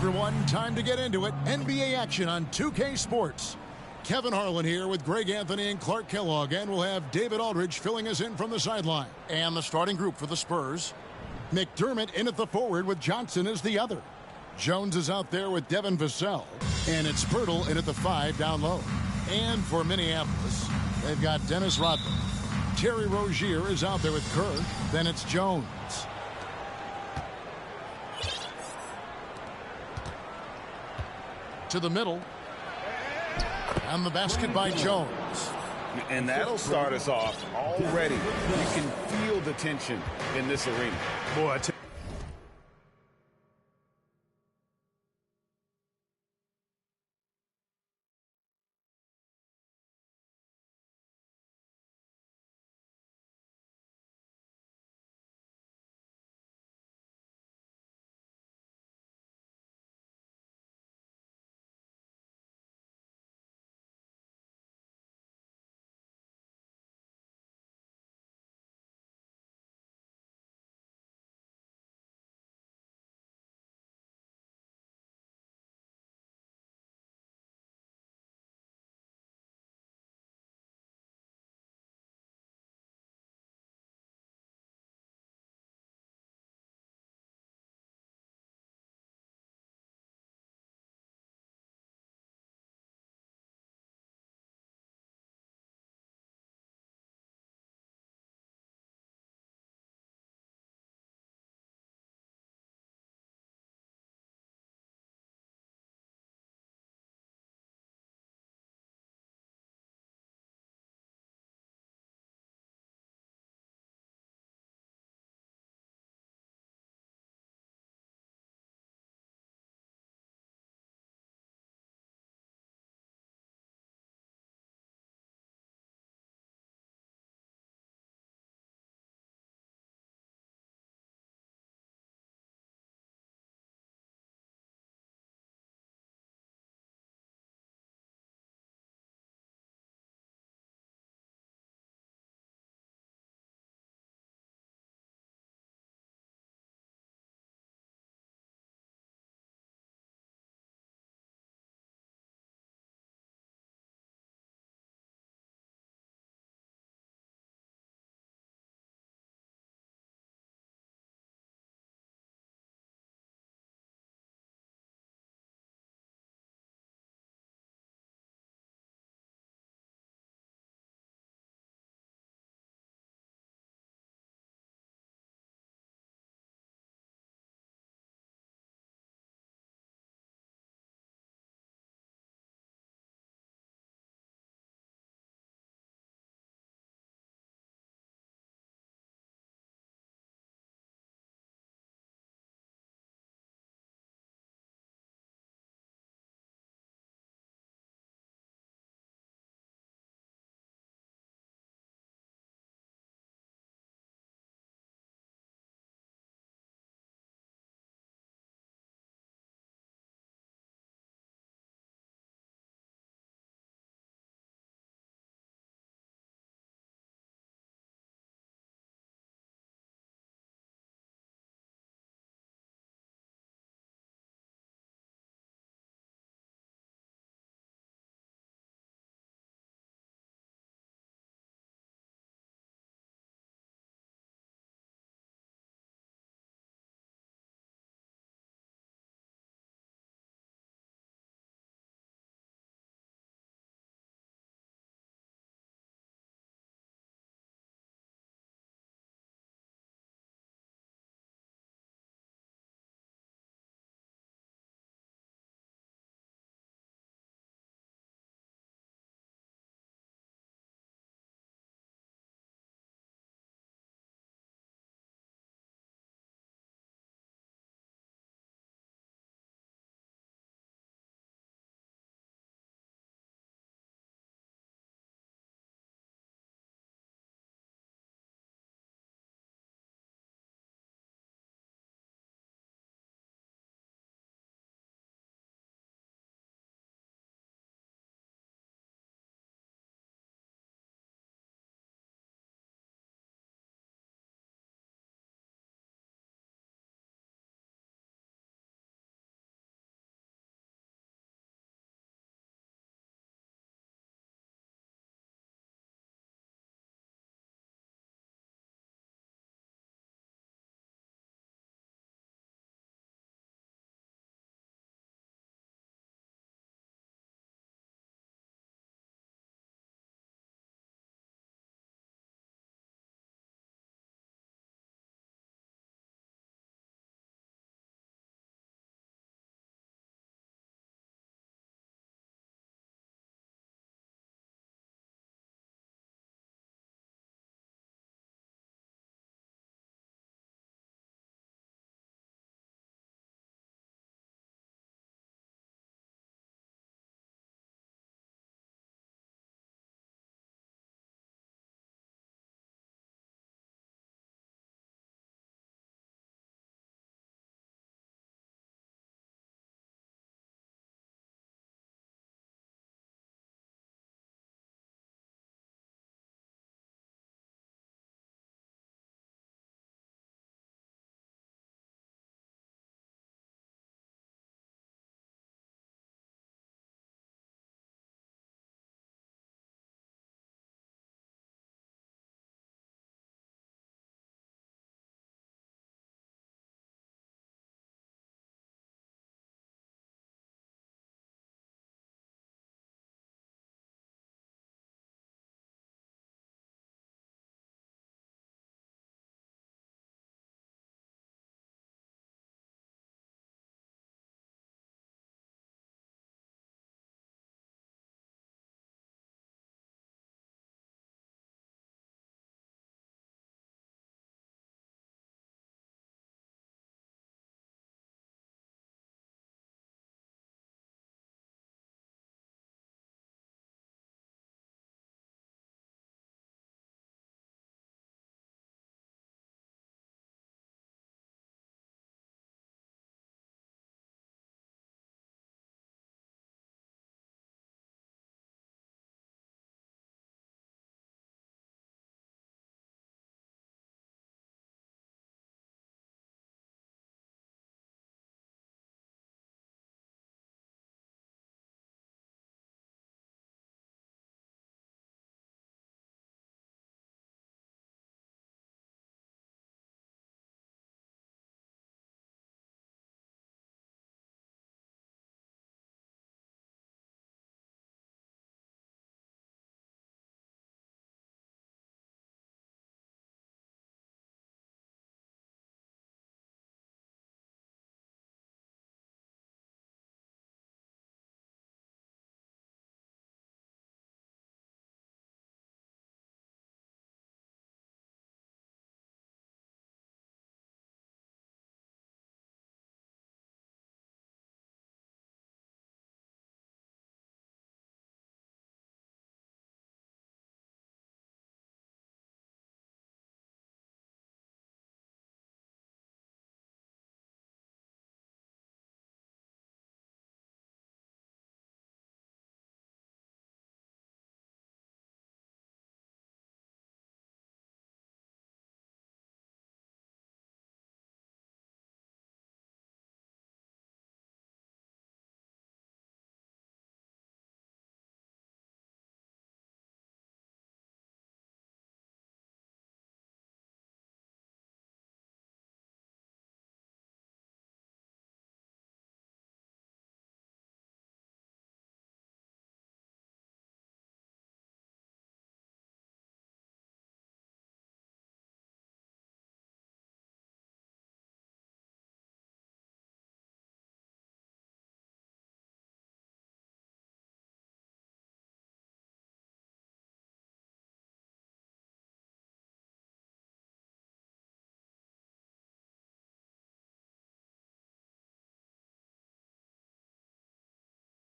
everyone. Time to get into it. NBA action on 2K Sports. Kevin Harlan here with Greg Anthony and Clark Kellogg, and we'll have David Aldridge filling us in from the sideline. And the starting group for the Spurs. McDermott in at the forward with Johnson as the other. Jones is out there with Devin Vassell. And it's Pirtle in at the 5 down low. And for Minneapolis, they've got Dennis Rodman. Terry Rozier is out there with Kerr. Then it's Jones. To the middle. And the basket by Jones. And that'll start us off already. You can feel the tension in this arena. Boy,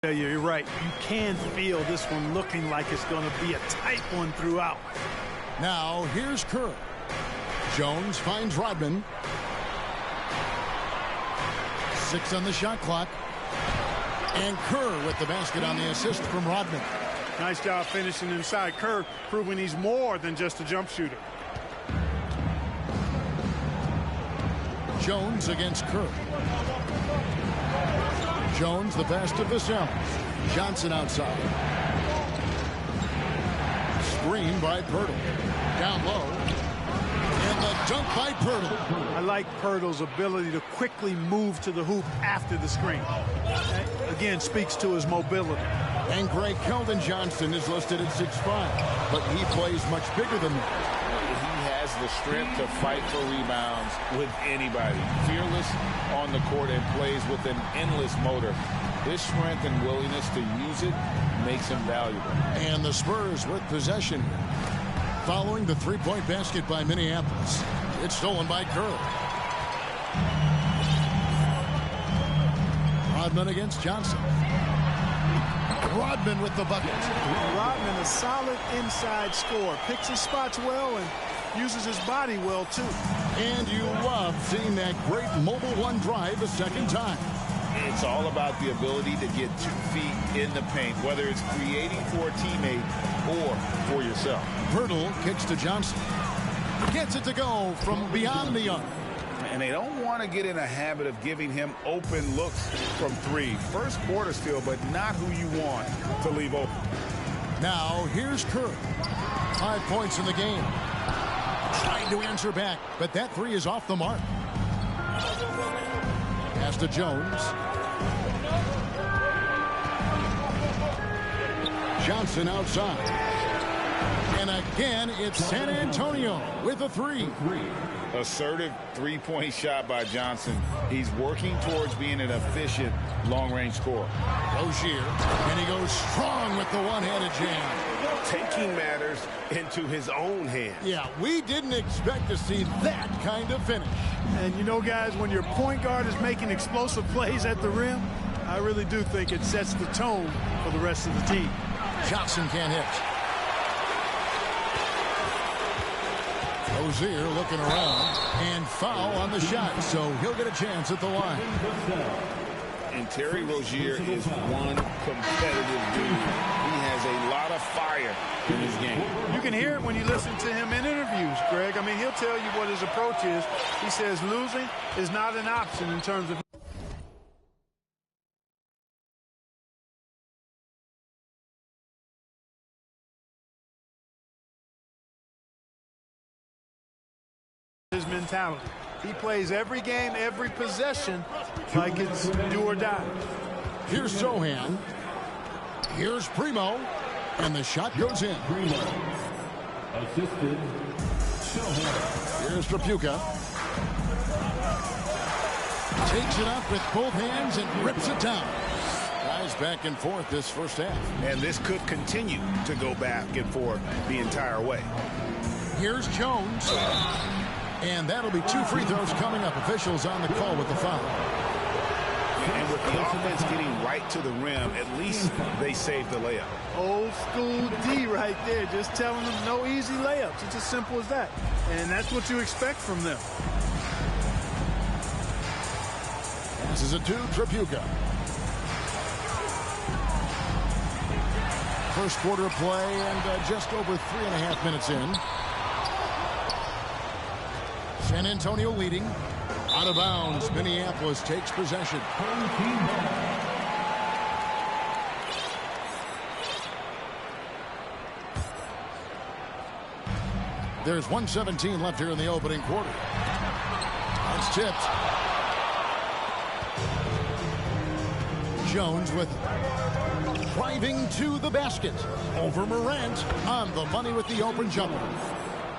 Yeah, you're right. You can feel this one looking like it's going to be a tight one throughout. Now, here's Kerr. Jones finds Rodman. 6 on the shot clock. And Kerr with the basket on the assist from Rodman. Nice job finishing inside. Kerr proving he's more than just a jump shooter. Jones against Kerr. Jones, the pass to Vassell. Johnson outside. Screen by Pirtle. Down low. And the dunk by Pirtle. I like Pirtle's ability to quickly move to the hoop after the screen. That, again, speaks to his mobility. And Greg Keldon Johnson is listed at 6'5", but he plays much bigger than that. He has the strength to fight for rebounds with anybody. Fearless on the court and plays with an endless motor. His strength and willingness to use it makes him valuable. And the Spurs with possession. Following the three-point basket by Minneapolis. It's stolen by Kerr. Rodman against Johnson. Rodman with the bucket. Rodman, a solid inside scorer. Picks his spots well and uses his body well, too. And you love seeing that great mobile one drive a second time. It's all about the ability to get 2 feet in the paint, whether it's creating for a teammate or for yourself. Pirtle kicks to Johnson. Gets it to go from beyond the arc. And they don't want to get in a habit of giving him open looks from 3. First quarter still, but not who you want to leave open. Now, here's Kerr. 5 points in the game. Trying to answer back, but that 3 is off the mark. Pass to Jones. Johnson outside. And again, it's San Antonio with a 3. Assertive three-point shot by Johnson. He's working towards being an efficient long-range scorer. Rozier, and he goes strong with the one-handed jam. Taking matters into his own hands. Yeah, we didn't expect to see that kind of finish. And you know, guys, when your point guard is making explosive plays at the rim, I really do think it sets the tone for the rest of the team. Johnson can't hit. Rozier looking around, and foul on the shot, so he'll get a chance at the line. And Terry Rozier is one competitive dude. He has a lot of fire in his game. You can hear it when you listen to him in interviews, Greg. I mean, he'll tell you what his approach is. He says losing is not an option in terms of his mentality. He plays every game, every possession like it's do or die. Here's Sohan. Here's Primo. And the shot goes in. Assisted. Here's Trapuka. Takes it up with both hands and rips it down. Guys back and forth this first half. And this could continue to go back and forth the entire way. Here's Jones. And that'll be 2 free throws coming up. Officials on the call with the foul. And with the offense getting right to the rim, at least they saved the layup. Old school D right there, just telling them no easy layups. It's as simple as that. And that's what you expect from them. Passes it to Trapuka. First quarter play and just over 3.5 minutes in. San Antonio leading. Out of bounds. Minneapolis takes possession. There's 1:17 left here in the opening quarter. That's tipped. Jones with driving to the basket. Over Morant on the money with the open jumper.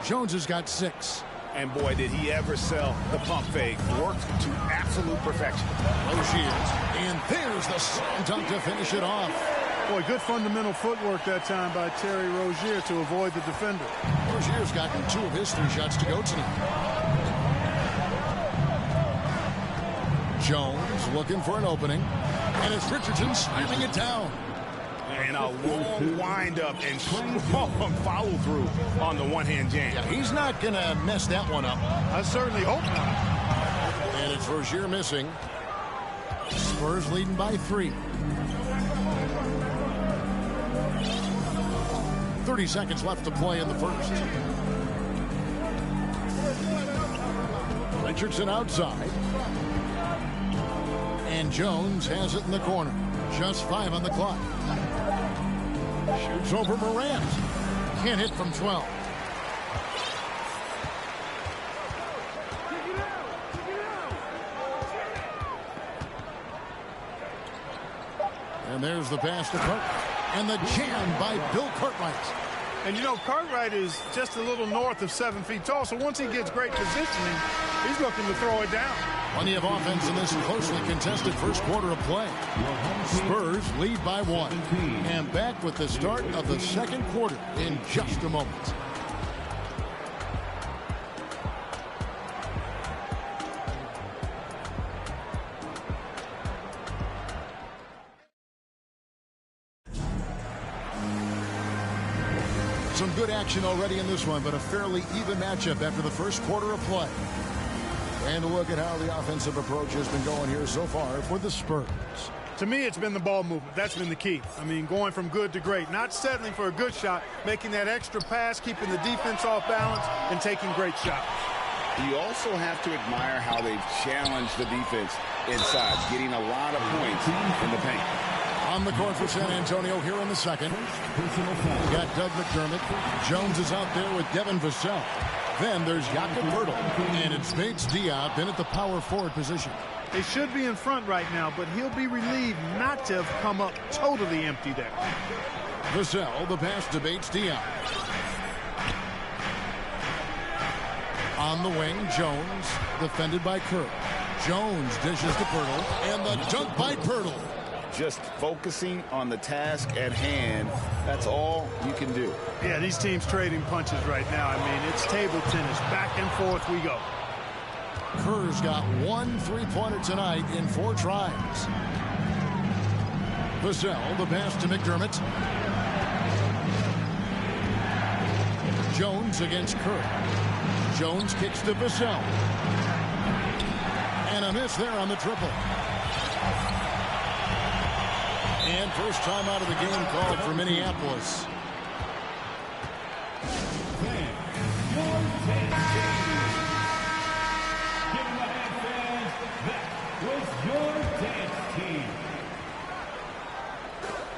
Jones has got 6. And boy, did he ever sell the pump fake. Worked to absolute perfection. Rozier. And there's the slam dunk to finish it off. Boy, good fundamental footwork that time by Terry Rozier to avoid the defender. Rozier's gotten 2 of his 3 shots to go tonight. Jones looking for an opening. And it's Richardson slamming it down. And a long windup and strong follow-through on the one-hand jam. Yeah, he's not going to mess that one up. I certainly hope not. And it's Rozier missing. Spurs leading by 3. 30 seconds left to play in the first. Richardson outside. And Jones has it in the corner. Just 5 on the clock. Shoots over Morant. Can't hit from 12. And there's the pass to Cartwright. And the jam by Bill Cartwright. And you know, Cartwright is just a little north of 7 feet tall, so once he gets great positioning, he's looking to throw it down. Plenty of offense in this closely contested first quarter of play. Spurs lead by 1. And back with the start of the second quarter in just a moment. Some good action already in this one, but a fairly even matchup after the first quarter of play. And a look at how the offensive approach has been going here so far for the Spurs. To me, it's been the ball movement. That's been the key. I mean, going from good to great. Not settling for a good shot, making that extra pass, keeping the defense off balance, and taking great shots. You also have to admire how they've challenged the defense inside, getting a lot of points in the paint. On the court for San Antonio here in the second. We've got Doug McDermott. Jones is out there with Devin Vassell. Then there's Jakob Poeltl. And it's Bates Diop in at the power forward position. They should be in front right now, but he'll be relieved not to have come up totally empty there. Vassell, the pass to Bates Diop. On the wing, Jones, defended by Kerr. Jones dishes to Poeltl. And the dunk by Poeltl. Just focusing on the task at hand, that's all you can do. Yeah, these teams trading punches right now. I mean, it's table tennis. Back and forth we go. Kerr's got 1 3-pointer tonight in 4 tries. Vassell, the pass to McDermott. Jones against Kerr. Jones kicks to Vassell. And a miss there on the triple. And first time out of the game called for Minneapolis.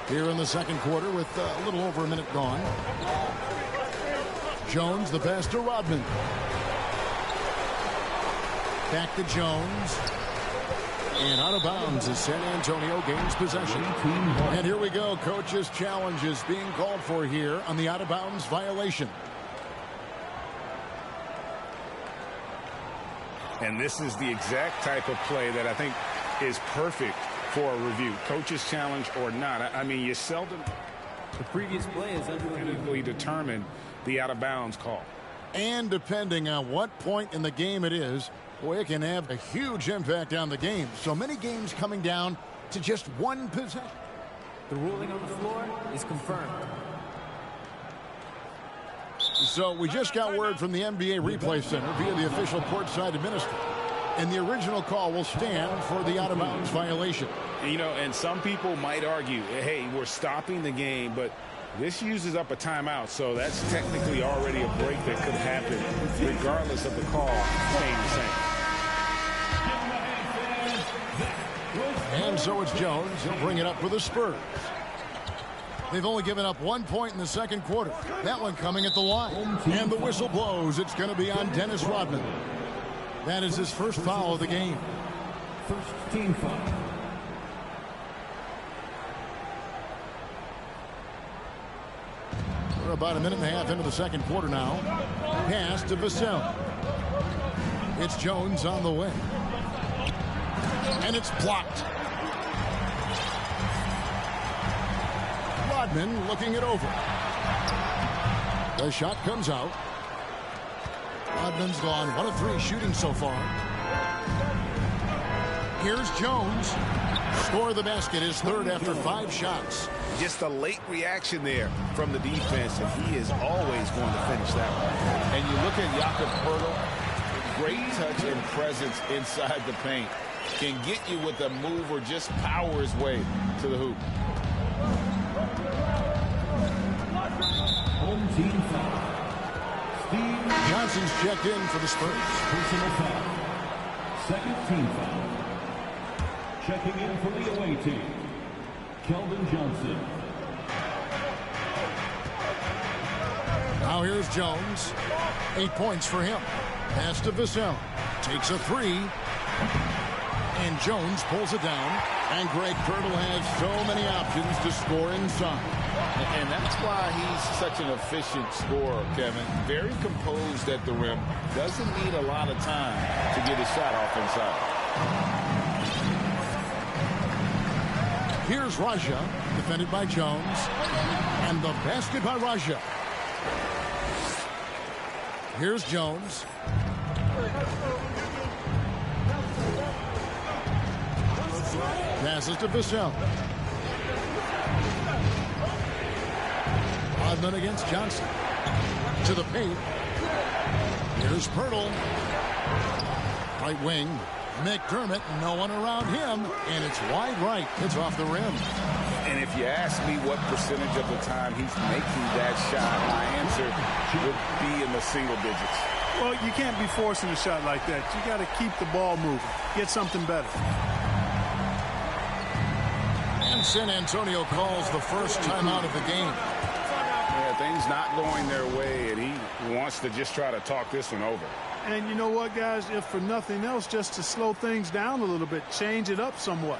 Here in the second quarter with a little over a minute gone. Jones, the pass to Rodman. Back to Jones. And out of bounds as San Antonio gains possession. And here we go. Coach's challenge is being called for here on the out of bounds violation. And this is the exact type of play that I think is perfect for a review. Coach's challenge or not. I mean, you seldom the previous play is definitively determine the out of bounds call. And depending on what point in the game it is, boy, it can have a huge impact on the game. So many games coming down to just one possession. The ruling on the floor is confirmed. So we just got word from the NBA Replay Center via the official courtside administrator. And the original call will stand for the out-of-bounds violation. You know, and some people might argue, hey, we're stopping the game, but this uses up a timeout, so that's technically already a break that could happen regardless of the call staying the same. And so it's Jones. He'll bring it up for the Spurs. They've only given up 1 point in the second quarter. That one coming at the line. And the whistle blows. It's going to be on Dennis Rodman. That is his first foul of the game. First team foul. We're about a minute and a half into the second quarter now. Pass to Vassell. It's Jones on the way. And it's blocked. Rodman looking it over. The shot comes out. Rodman's gone 1 of 3 shooting so far. Here's Jones. Score the basket is third after 5 shots. Just a late reaction there from the defense, and he is always going to finish that one. And you look at Jakob Poeltl, great touch and presence inside the paint. Can get you with a move or just power his way to the hoop. Home team foul. Steve Johnson's checked in for the Spurs. personal foul. Second team foul. Checking in for the away team, Keldon Johnson. Now here's Jones. 8 points for him. Pass to Vassell. Takes a 3. And Jones pulls it down. And Greg Kirtle has so many options to score inside. And that's why he's such an efficient scorer, Kevin. Very composed at the rim. Doesn't need a lot of time to get his shot off inside. Here's Raja, defended by Jones. And the basket by Raja. Here's Jones. Passes to Vassell. Rodman against Johnson. To the paint. Here's Pirtle. Right wing. McDermott, no one around him, and it's wide right. It's off the rim. And if you ask me what percentage of the time he's making that shot, my answer would be in the single digits. Well, you can't be forcing a shot like that. You got to keep the ball moving. Get something better. And San Antonio calls the first timeout of the game. Yeah, things not going their way, and he wants to just try to talk this one over. And you know what, guys? If for nothing else, just to slow things down a little bit, change it up somewhat.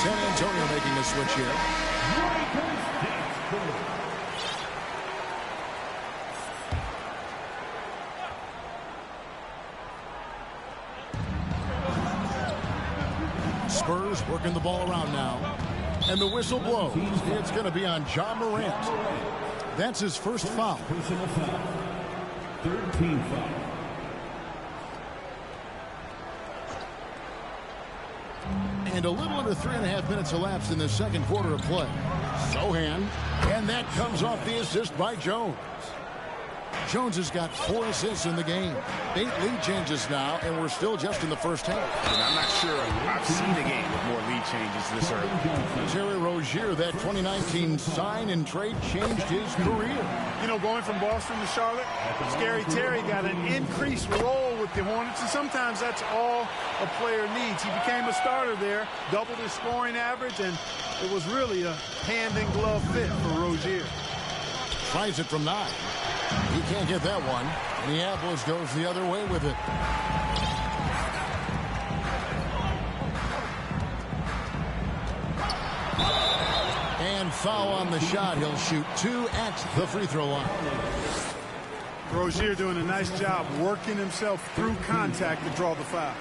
San Antonio making a switch here. Spurs working the ball around now. And the whistle blows. It's going to be on Ja Morant. That's his first foul. Personal foul. Third team foul. And a little under 3.5 minutes elapsed in the second quarter of play. Sohan, and that comes off the assist by Jones. Jones has got 4 assists in the game. 8 lead changes now, and we're still just in the first half. And I'm not sure I've seen a game with more lead changes this early. Terry Rozier, that 2019 sign and trade changed his career. You know, going from Boston to Charlotte, Scary Terry got an increased role with the Hornets, and sometimes that's all a player needs. He became a starter there, doubled his scoring average, and it was really a hand-in-glove fit for Rozier. Tries it from 9. He can't get that one. Minneapolis goes the other way with it. And foul on the shot. He'll shoot 2 at the free throw line. Rozier doing a nice job working himself through contact to draw the foul.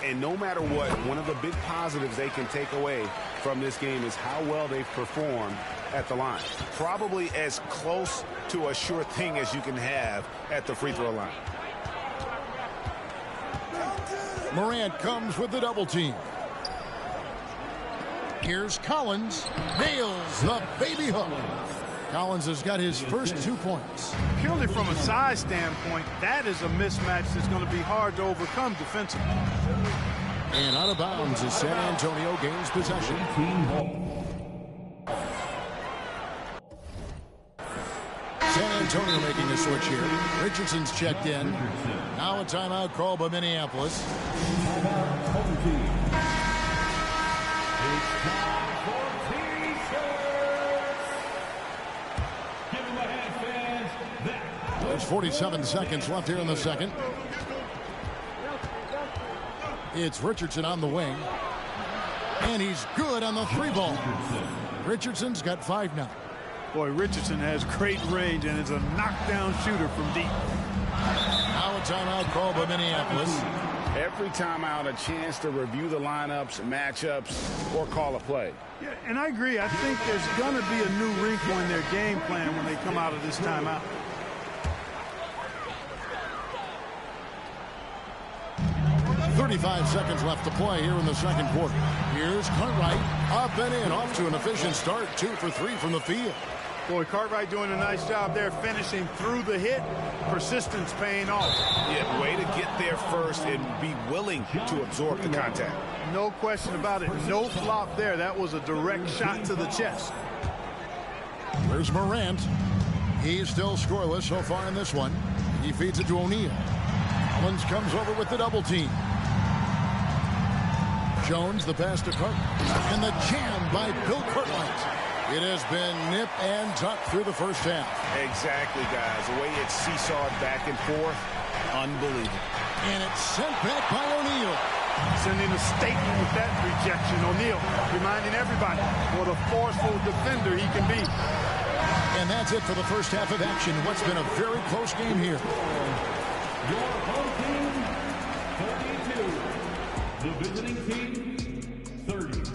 And no matter what, one of the big positives they can take away from this game is how well they've performed at the line. Probably as close to a sure thing as you can have at the free throw line. Morant comes with the double team. Here's Collins. Nails the baby hook. Collins has got his first 2 points. Purely from a size standpoint, that is a mismatch that's going to be hard to overcome defensively. And out of bounds as San Antonio gains possession. San Antonio making the switch here. Richardson's checked in. Now a timeout called by Minneapolis. There's 47 seconds left here in the second. It's Richardson on the wing. And he's good on the 3-ball. Richardson's got 5 now. Boy, Richardson has great range and is a knockdown shooter from deep. Now a timeout called by Minneapolis. Every timeout, a chance to review the lineups, matchups, or call a play. Yeah, and I agree. I think there's going to be a new wrinkle in their game plan when they come out of this timeout. .35 seconds left to play here in the second quarter. Here's Cartwright up and in, off to an efficient start. 2 for 3 from the field. Boy, Cartwright doing a nice job there finishing through the hit. Persistence paying off. Yeah, way to get there first and be willing to absorb the contact. No question about it. No flop there. That was a direct shot to the chest. There's Morant. He's still scoreless so far in this one. He feeds it to O'Neal. Collins comes over with the double team. Jones, the pass to Cartwright. And the jam by Bill Cartwright. It has been nip and tuck through the first half. Exactly, guys. The way it's seesawed back and forth, unbelievable. And it's sent back by O'Neal. Sending a statement with that rejection. O'Neal reminding everybody what a forceful defender he can be. And that's it for the first half of action. What's been a very close game here. Your home team, 32. The visiting team, 30.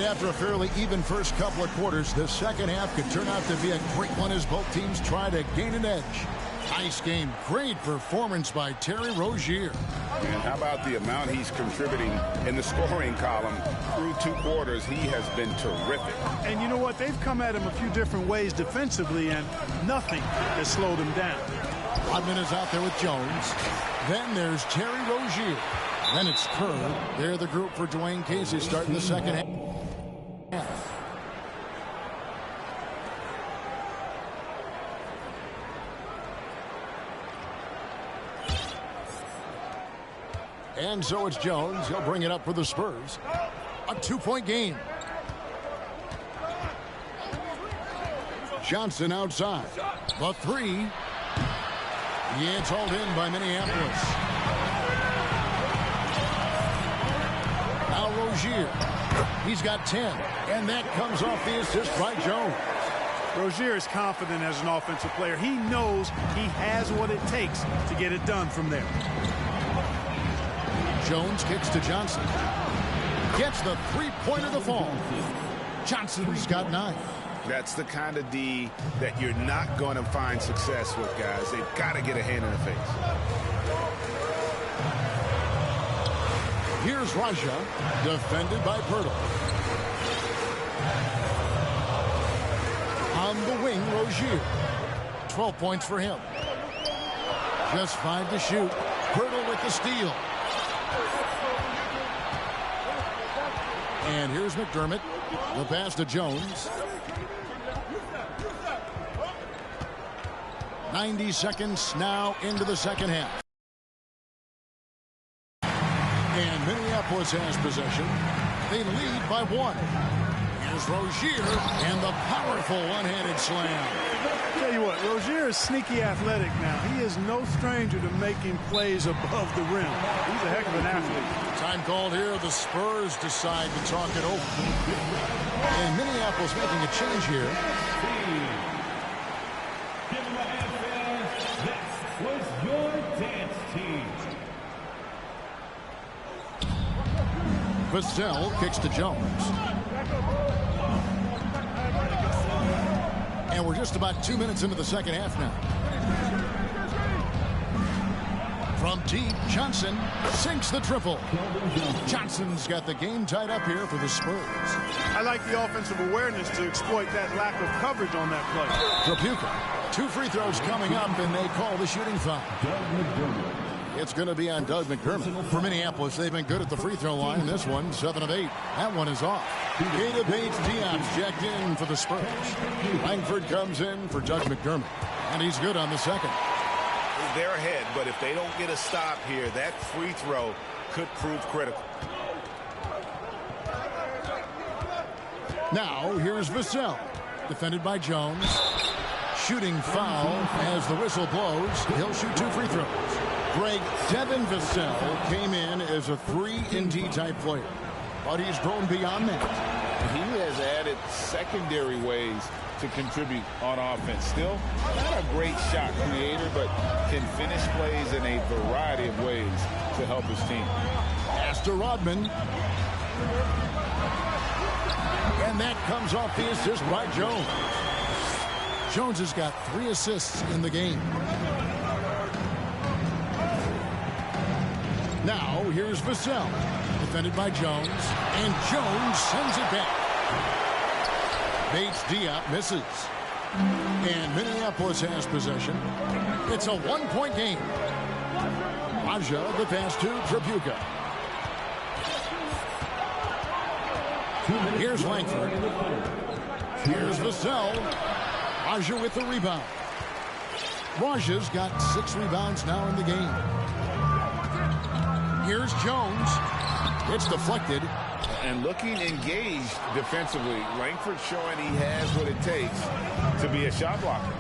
After a fairly even first couple of quarters, the second half could turn out to be a great one as both teams try to gain an edge. Nice game. Great performance by Terry Rozier. And how about the amount he's contributing in the scoring column through 2 quarters? He has been terrific. And you know what? They've come at him a few different ways defensively, and nothing has slowed him down. Rodman is out there with Jones. Then there's Terry Rozier. Then it's Kerr. They're the group for Dwayne Casey starting the second half. And so it's Jones. He'll bring it up for the Spurs. A 2-point game. Johnson outside. The 3. Yeah, it's hauled in by Minneapolis. Now Rozier. He's got 10. And that comes off the assist by Jones. Rozier is confident as an offensive player. He knows he has what it takes to get it done from there. Jones kicks to Johnson. Gets the 3-pointer to fall. Johnson's got 9. That's the kind of D that you're not going to find success with, guys. They've got to get a hand in the face. Here's Raja, defended by Pirtle. On the wing, Rozier. 12 points for him. Just 5 to shoot. Pirtle with the steal. And here's McDermott. The pass to Jones. 90 seconds now into the second half. And Minneapolis has possession. They lead by 1. Here's Rozier and the powerful one-handed slam. Tell you what, Rozier is sneaky athletic now. He is no stranger to making plays above the rim. He's a heck of an athlete. Time called here. The Spurs decide to talk it over. And Minneapolis making a change here. Give them a hand, fans. That was your dance team. Vassell kicks to Jones. And we're just about 2 minutes into the second half now. From deep, Johnson sinks the triple. Johnson's got the game tied up here for the Spurs. I like the offensive awareness to exploit that lack of coverage on that play. Trapuka. 2 free throws coming up, and they call the shooting foul. It's going to be on Doug McDermott. For Minneapolis, they've been good at the free throw line. This one, 7 of 8. That one is off. Keita Bates-Diop's checked in for the Spurs. Langford comes in for Doug McDermott. And he's good on the second. They're ahead, but if they don't get a stop here, that free throw could prove critical. Now, here's Vassell. Defended by Jones. Shooting foul as the whistle blows. He'll shoot 2 free throws. Greg, Devin Vassell came in as a 3-and-D type player, but he's grown beyond that. He has added secondary ways to contribute on offense. Still not a great shot creator, but can finish plays in a variety of ways to help his team. Pass to Rodman. And that comes off the assist by Jones. Jones has got 3 assists in the game. Now, here's Vassell. Defended by Jones. And Jones sends it back. Bates-Diop misses. And Minneapolis has possession. It's a 1-point game. Raja, the pass to Trapuka. Here's Langford. Here's Vassell. Raja with the rebound. Raja's got 6 rebounds now in the game. Here's Jones. It's deflected. And looking engaged defensively. Langford showing he has what it takes to be a shot blocker.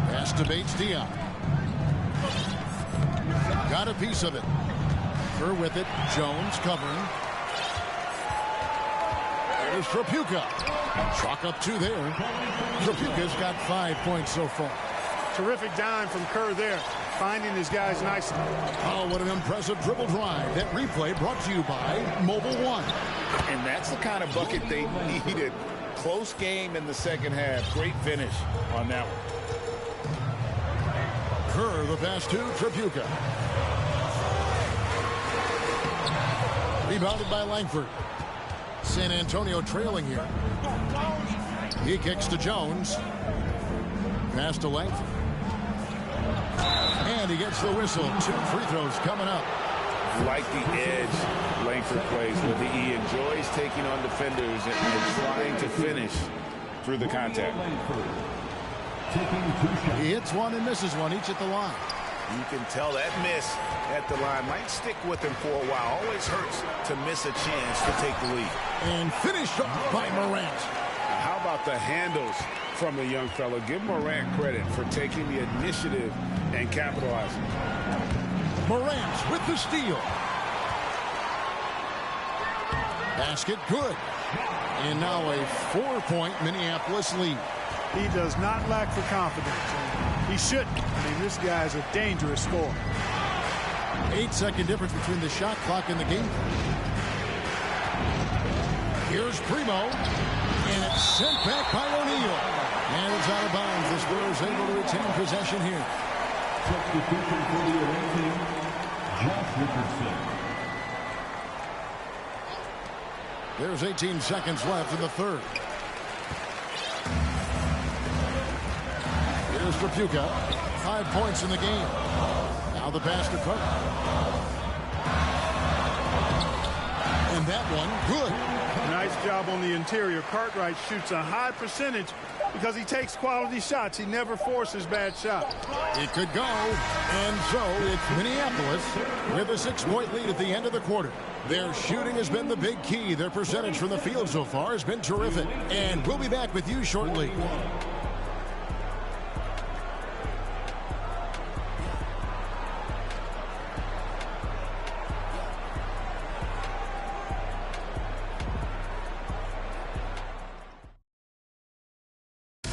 Pass to Bates-Diop. Got a piece of it. Kerr with it. Jones covering. There's Trapuka. Chalk up 2 there. Trapuka's got 5 points so far. Terrific dime from Kerr there, finding his guys nicely. Oh, what an impressive dribble drive. That replay brought to you by Mobile One. And that's the kind of bucket they needed. Close game in the second half. Great finish on that one. Kerr, the pass to Trapuka. Rebounded by Langford. San Antonio trailing here. He kicks to Jones. Pass to Langford. And he gets the whistle. 2 free throws coming up. Like the edge Langford plays with. He enjoys taking on defenders and trying to finish through the contact. He hits one and misses one, each at the line. You can tell that miss at the line might stick with him for a while. Always hurts to miss a chance to take the lead. And finished off by Morant. How about the handles from the young fella? Give Morant credit for taking the initiative and capitalizing. Morant with the steal. Basket good. And now a 4-point Minneapolis lead. He does not lack for confidence. He shouldn't. I mean, this guy's a dangerous scorer. 8-second difference between the shot clock and the game. Here's Primo. And it's sent back by O'Neal. And it's out of bounds. The Spurs able to retain possession here. Substitution for the away team, Josh Richardson. There's 18 seconds left in the third. Here's Trapuka. 5 points in the game. Now the pass to Cook. And that one, good. Nice job on the interior. Cartwright shoots a high percentage because he takes quality shots. He never forces bad shots. It could go. And so it's Minneapolis with a 6-point lead at the end of the quarter. Their shooting has been the big key. Their percentage from the field so far has been terrific. And we'll be back with you shortly.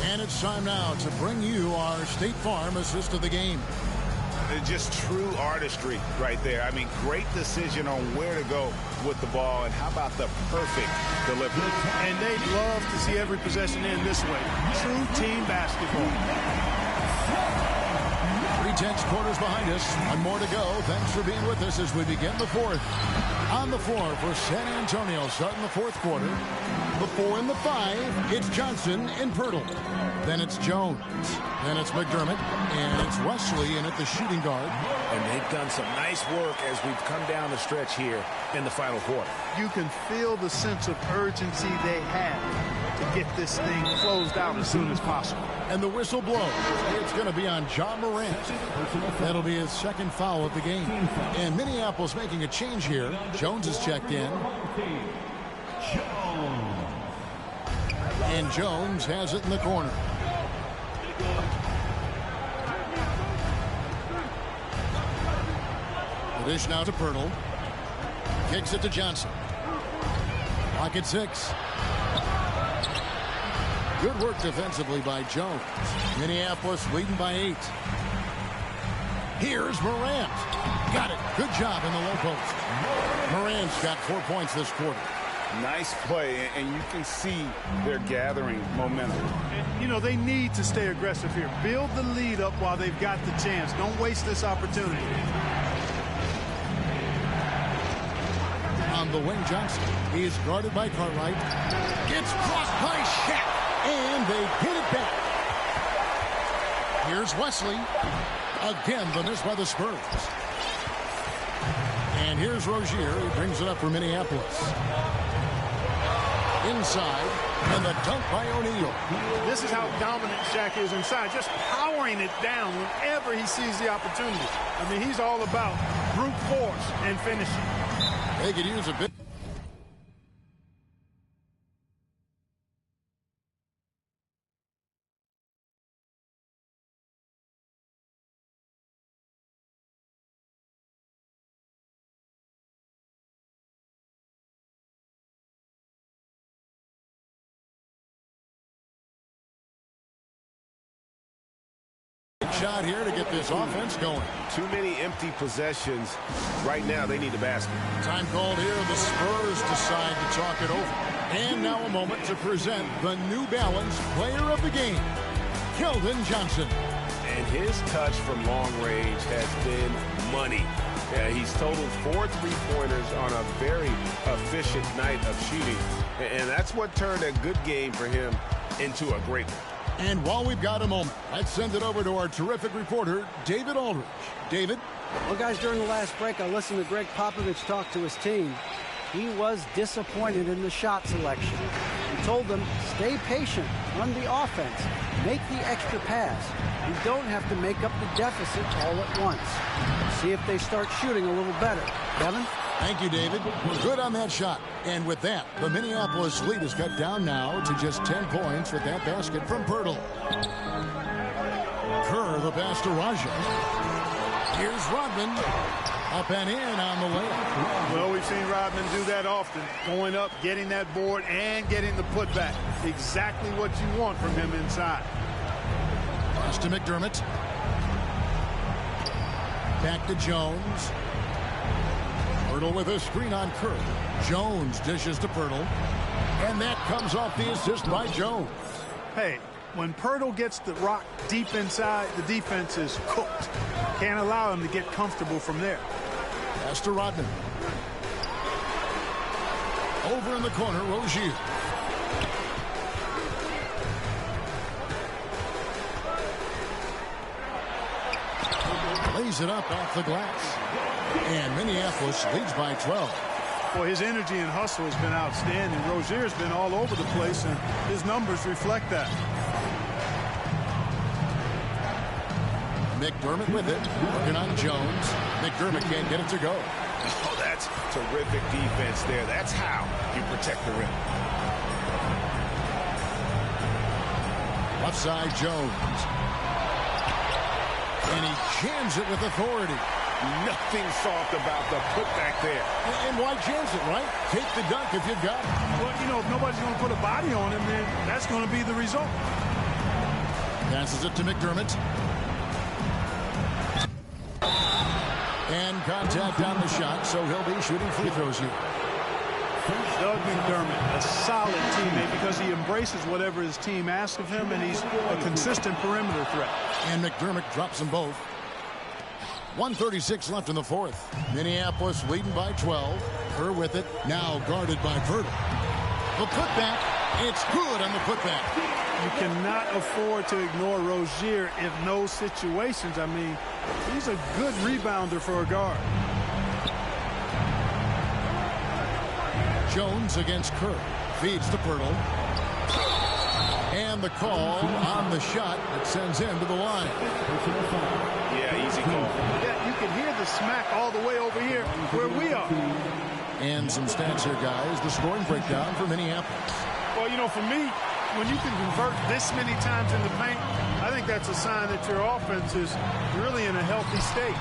And it's time now to bring you our State Farm assist of the game. Just true artistry right there. I mean, great decision on where to go with the ball, and how about the perfect delivery. And they'd love to see every possession end this way. True team basketball. 3/10 quarters behind us. One more to go. Thanks for being with us as we begin the fourth. On the floor for San Antonio starting the fourth quarter. The 4 and the 5. It's Johnson and Pirtle. Then it's Jones. Then it's McDermott. And it's Wesley in at the shooting guard. And they've done some nice work as we've come down the stretch here in the final quarter. You can feel the sense of urgency they have to get this thing closed out as soon as possible. And the whistle blows. It's going to be on John Morant. That'll be his second foul of the game. And Minneapolis making a change here. Jones is checked in. And Jones has it in the corner. The dish now to Pirtle. Kicks it to Johnson. Clock at 6. Good work defensively by Jones. Minneapolis leading by 8. Here's Morant. Got it. Good job in the low post. Morant's got 4 points this quarter. Nice play, and you can see they're gathering momentum. You know, they need to stay aggressive here. Build the lead up while they've got the chance. Don't waste this opportunity. On the wing, Johnson. He is guarded by Cartwright. Gets crossed by Shaq, and they hit it back. Here's Wesley. Again, the miss by the Spurs. And here's Rozier. He brings it up for Minneapolis. Inside, and the dunk by O'Neal. This is how dominant Shaq is inside, just powering it down whenever he sees the opportunity. I mean, he's all about brute force and finishing. They could use a bit. Shot here to get this offense going. Too many empty possessions. Right now, they need a basket. Time called here. The Spurs decide to talk it over. And now a moment to present the New Balance Player of the Game, Keldon Johnson. And his touch from long range has been money. He's totaled 4 3-pointers on a very efficient night of shooting. And that's what turned a good game for him into a great one. And while we've got a moment, let's send it over to our terrific reporter, David Aldridge. David? Well, guys, during the last break, I listened to Greg Popovich talk to his team. He was disappointed in the shot selection. He told them, stay patient, run the offense, make the extra pass. You don't have to make up the deficit all at once. See if they start shooting a little better. Kevin? Thank you, David. Good on that shot. And with that, the Minneapolis lead is cut down now to just 10 points with that basket from Pirtle. Kerr, the pass to Raja. Here's Rodman. Up and in on the layup. Well, we've seen Rodman do that often. Going up, getting that board, and getting the putback. Exactly what you want from him inside. Pass to McDermott. Back to Jones. Pirtle with a screen on Kerr. Jones dishes to Pirtle. And that comes off the assist by Jones. Hey, when Pirtle gets the rock deep inside, the defense is cooked. Can't allow him to get comfortable from there. Pass to Rodman. Over in the corner, Rozier. Lays it up off the glass. And Minneapolis leads by 12. Boy, his energy and hustle has been outstanding. Rozier's been all over the place, and his numbers reflect that. McDermott with it. Working on Jones. McDermott can't get it to go. Oh, That's terrific defense there. That's how you protect the rim. Left side, Jones. And he jams it with authority. Nothing soft about the putback there. And why jams it, right? Take the dunk if you've got it. Well, you know, if nobody's going to put a body on him, then that's going to be the result. Passes it to McDermott. And contact on the shot, so he'll be shooting free throws here. Doug McDermott, a solid teammate because he embraces whatever his team asks of him, and he's a consistent perimeter threat. And McDermott drops them both. 1:36 left in the fourth. Minneapolis leading by 12. Kerr with it, now guarded by Vertil. The putback, it's good on the putback. You cannot afford to ignore Rozier in those situations. I mean, he's a good rebounder for a guard. Jones against Kerr. Feeds to Vertil. And the call on the shot that sends him to the line. Yeah, easy call. Yeah, you can hear the smack all the way over here where we are. And some stats here, guys. The scoring breakdown for Minneapolis. Well, you know, for me, when you can convert this many times in the paint, I think that's a sign that your offense is really in a healthy state.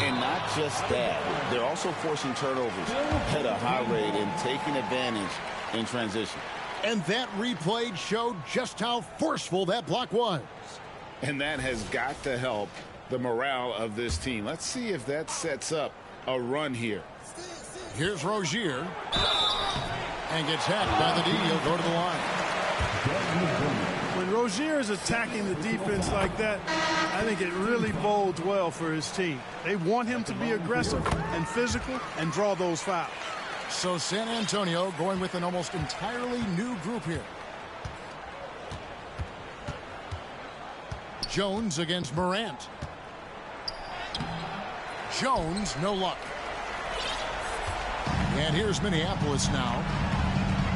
And not just that, they're also forcing turnovers at a high rate and taking advantage in transition. And that replay showed just how forceful that block was. And that has got to help the morale of this team. Let's see if that sets up a run here. Here's Rozier. And gets hacked by the D. He'll go to the line. When Rozier is attacking the defense like that, I think it really bodes well for his team. They want him to be aggressive and physical and draw those fouls. So San Antonio going with an almost entirely new group here. Jones against Morant. Jones, no luck. And here's Minneapolis now.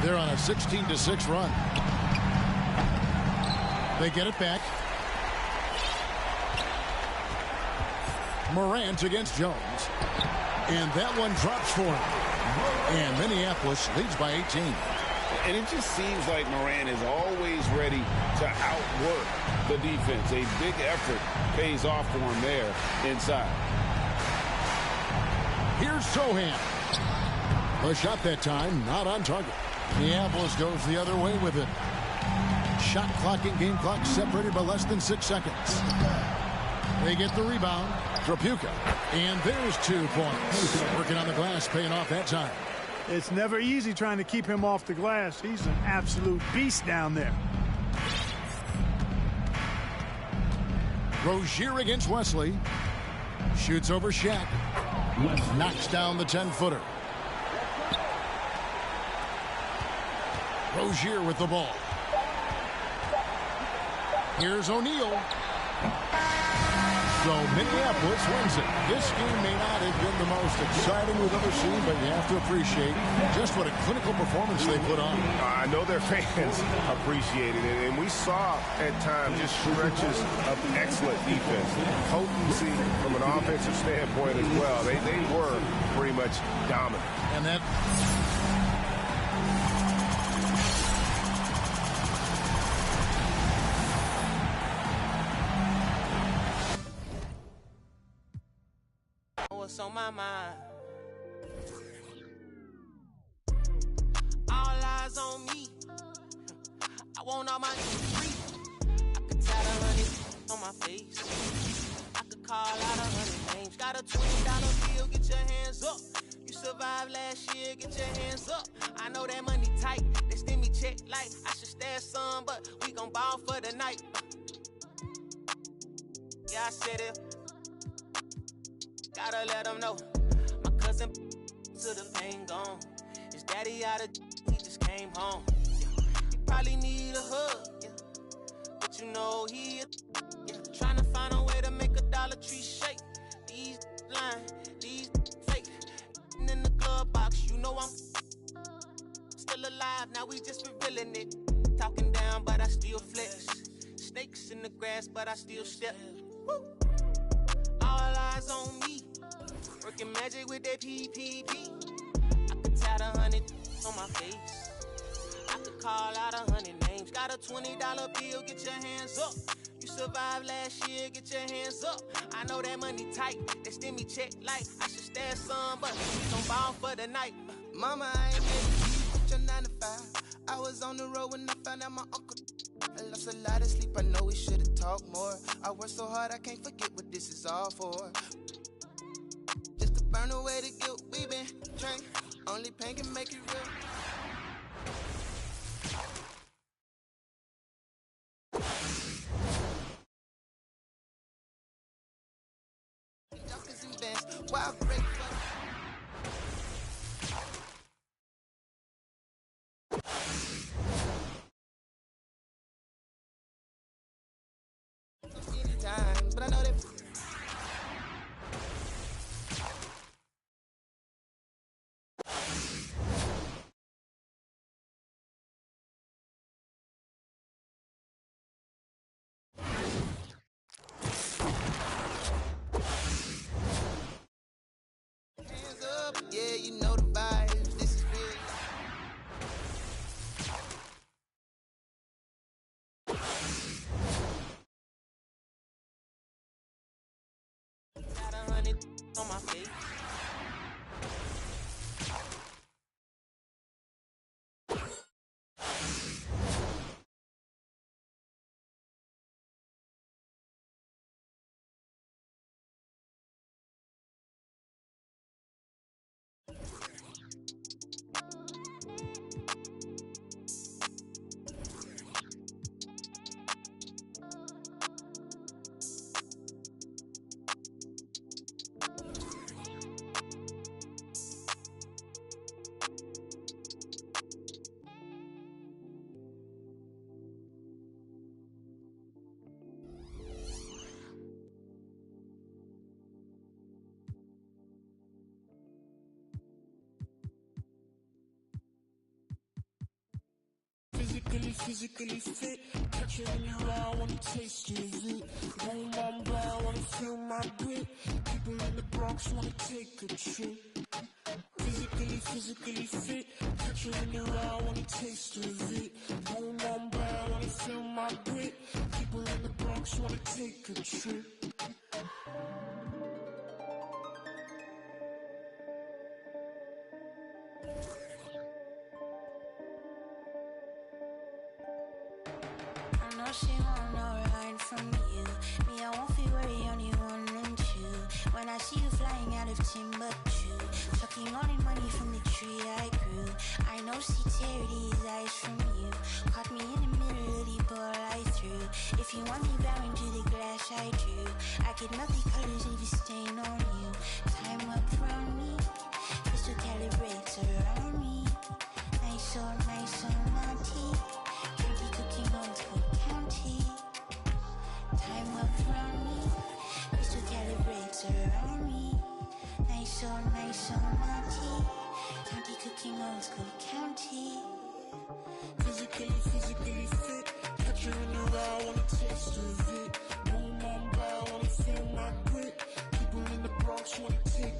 They're on a 16-6 run. They get it back. Morant against Jones. And that one drops for him. And Minneapolis leads by 18. And it just seems like Morant is always ready to outwork the defense. A big effort pays off for him there inside. Here's Sohan. A shot that time, not on target. Minneapolis goes the other way with it. Shot clock and game clock separated by less than 6 seconds. They get the rebound. Trapuka. And there's 2 points. Working on the glass, paying off that time. It's never easy trying to keep him off the glass. He's an absolute beast down there. Rozier against Wesley. Shoots over Shaq. Knocks down the 10-footer. Rozier with the ball. Here's O'Neal. So Minneapolis wins it. This game may not have been the most exciting we've ever seen, but you have to appreciate just what a clinical performance they put on. I know their fans appreciated it, and we saw at times just stretches of excellent defense. Potency from an offensive standpoint as well. They were pretty much dominant. And that... What's on my mind? All eyes on me. I want all my free. I could tie the honey on my face. I could call out 100 names. Got a $20 bill, get your hands up. You survived last year, get your hands up. I know that money tight, they send me check like I should stash some, but we gon' ball for the night. Yeah, I said it. Gotta let them know. My cousin to the pain gone. His daddy out of he just came home. He probably need a hug, yeah. But you know he trying to find a way to make a Dollar Tree shake. These lying, these fake. In the glove box, you know I'm still alive. Now we just revealing it. Talking down, but I still flex. Snakes in the grass, but I still step. Woo. All eyes on me. Working magic with that PPP. I could tat 100 on my face. I could call out 100 names. Got a $20 bill, get your hands up. You survived last year, get your hands up. I know that money tight, that stimmy check like I should stash some, but we gon' ball for the night. Mama, I ain't made it with your 9 to 5. I was on the road when I found out my uncle. I lost a lot of sleep, I know we should've talked more. I worked so hard, I can't forget what this is all for. Just to burn away the guilt we been drank. Only pain can make it real. Wild grape. Anytime, but I know that. Hands up, yeah, you know the vibes. This is real. Got 100 on my face. Physically fit, catch it in your eye, wanna taste of it. Boom, on blind, wanna feel my grit. People in the Bronx wanna take a trip. Physically fit, catch it in your eye, wanna taste of it. Boom, on blind, wanna feel my grit. People in the Bronx wanna take a trip. She won't know right from you. Me, I won't feel worry, only one and two. When I see you flying out of Timbuktu, sucking all the money from the tree I grew. I know sincerity is eyes from you. Caught me in the middle of the ball I threw. If you want me bowing to the glass I do, I could melt the colors leave a stain on you. Time up from me, crystal calibrates around me. Nice so naughty. Candy cooking old school county. Time up from me, crystal calibrates around me. Nice so naughty. County cooking old school county. Physically fit, catch it in your eye, wanna taste of it. Boom, on blind, wanna feel my grit. People in the Bronx wanna take